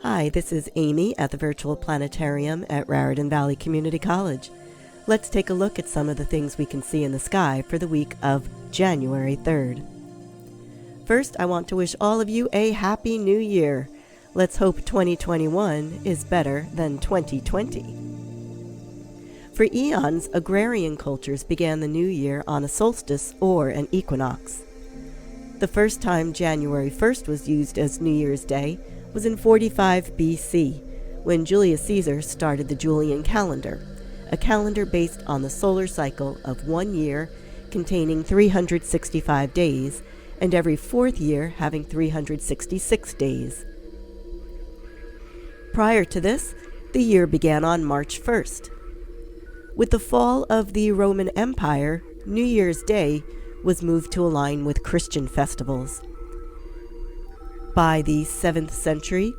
Hi, this is Amie at the Virtual Planetarium at Raritan Valley Community College. Let's take a look at some of the things we can see in the sky for the week of January 3rd. First, I want to wish all of you a Happy New Year. Let's hope 2021 is better than 2020. For eons, agrarian cultures began the new year on a solstice or an equinox. The first time January 1st was used as New Year's Day was in 45 BC, when Julius Caesar started the Julian calendar, a calendar based on the solar cycle of 1 year containing 365 days, and every fourth year having 366 days. Prior to this, the year began on March 1st. With the fall of the Roman Empire, New Year's Day was moved to align with Christian festivals. By the 7th century,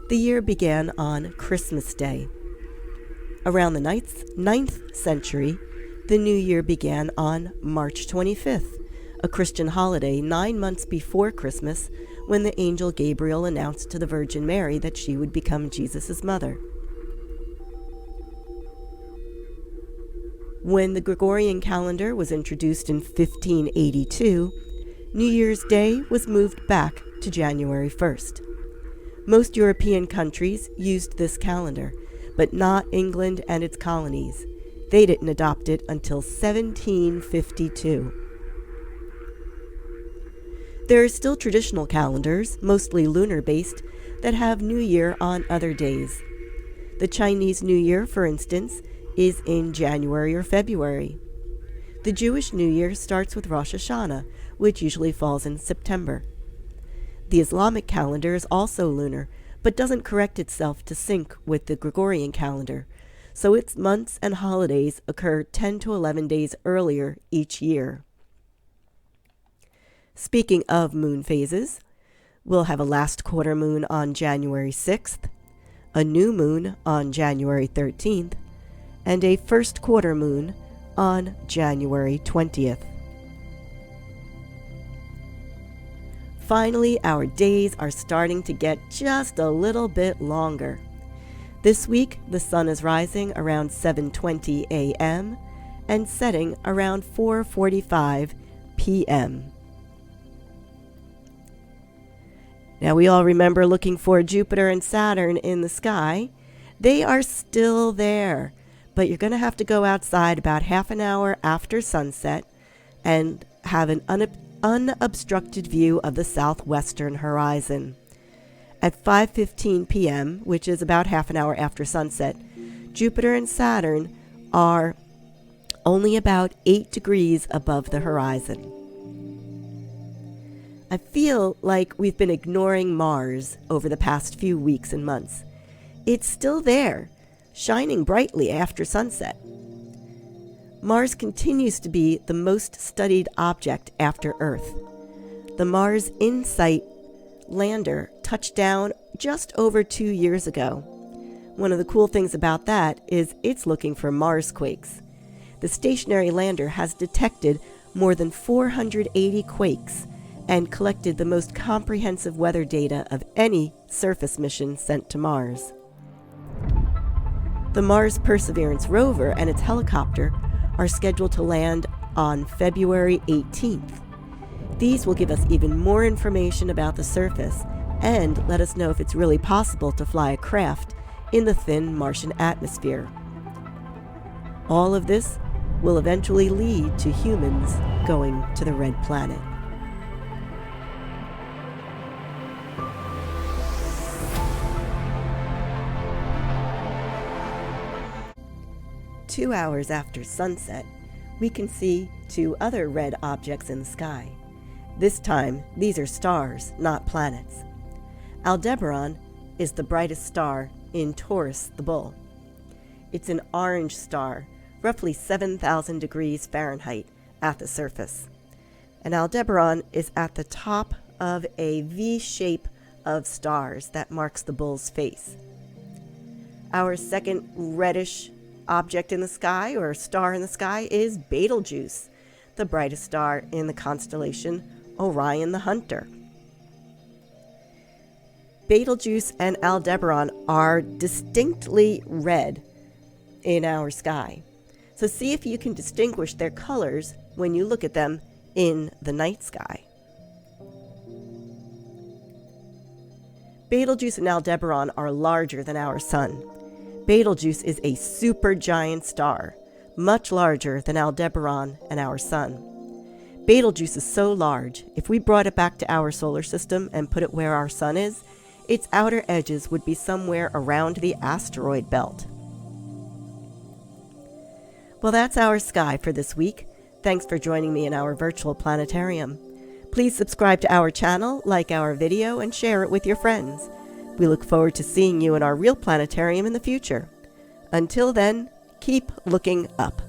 the year began on Christmas Day. Around the 9th century, the new year began on March 25th, a Christian holiday 9 months before Christmas, when the angel Gabriel announced to the Virgin Mary that she would become Jesus' mother. When the Gregorian calendar was introduced in 1582, New Year's Day was moved back to January 1st. Most European countries used this calendar, but not England and its colonies. They didn't adopt it until 1752. There are still traditional calendars, mostly lunar-based, that have New Year on other days. The Chinese New Year, for instance, is in January or February. The Jewish New Year starts with Rosh Hashanah, which usually falls in September. The Islamic calendar is also lunar, but doesn't correct itself to sync with the Gregorian calendar, so its months and holidays occur 10 to 11 days earlier each year. Speaking of moon phases, we'll have a last quarter moon on January 6th, a new moon on January 13th, and a first quarter moon on January 20th. Finally, our days are starting to get just a little bit longer. This week, the sun is rising around 7:20 a.m. and setting around 4:45 p.m. Now, we all remember looking for Jupiter and Saturn in the sky. They are still there, but you're going to have to go outside about half an hour after sunset and have an unobstructed view of the southwestern horizon. At 5:15 p.m., which is about half an hour after sunset, Jupiter and Saturn are only about 8 degrees above the horizon. I feel like we've been ignoring Mars over the past few weeks and months. It's still there, shining brightly after sunset. Mars continues to be the most studied object after Earth. The Mars InSight lander touched down just over 2 years ago. One of the cool things about that is it's looking for Mars quakes. The stationary lander has detected more than 480 quakes and collected the most comprehensive weather data of any surface mission sent to Mars. The Mars Perseverance rover and its helicopter are scheduled to land on February 18th. These will give us even more information about the surface and let us know if it's really possible to fly a craft in the thin Martian atmosphere. All of this will eventually lead to humans going to the red planet. Two hours after sunset, we can see two other red objects in the sky. This time, these are stars, not planets. Aldebaran is the brightest star in Taurus the Bull. It's an orange star, roughly 7,000 degrees Fahrenheit at the surface. And Aldebaran is at the top of a V shape of stars that marks the bull's face. Our second reddish object in the sky, or star in the sky, is Betelgeuse, the brightest star in the constellation Orion the Hunter. Betelgeuse and Aldebaran are distinctly red in our sky. So see if you can distinguish their colors when you look at them in the night sky. Betelgeuse and Aldebaran are larger than our sun. Betelgeuse is a supergiant star, much larger than Aldebaran and our sun. Betelgeuse is so large, if we brought it back to our solar system and put it where our sun is, its outer edges would be somewhere around the asteroid belt. Well, that's our sky for this week. Thanks for joining me in our virtual planetarium. Please subscribe to our channel, like our video, and share it with your friends. We look forward to seeing you in our real planetarium in the future. Until then, keep looking up.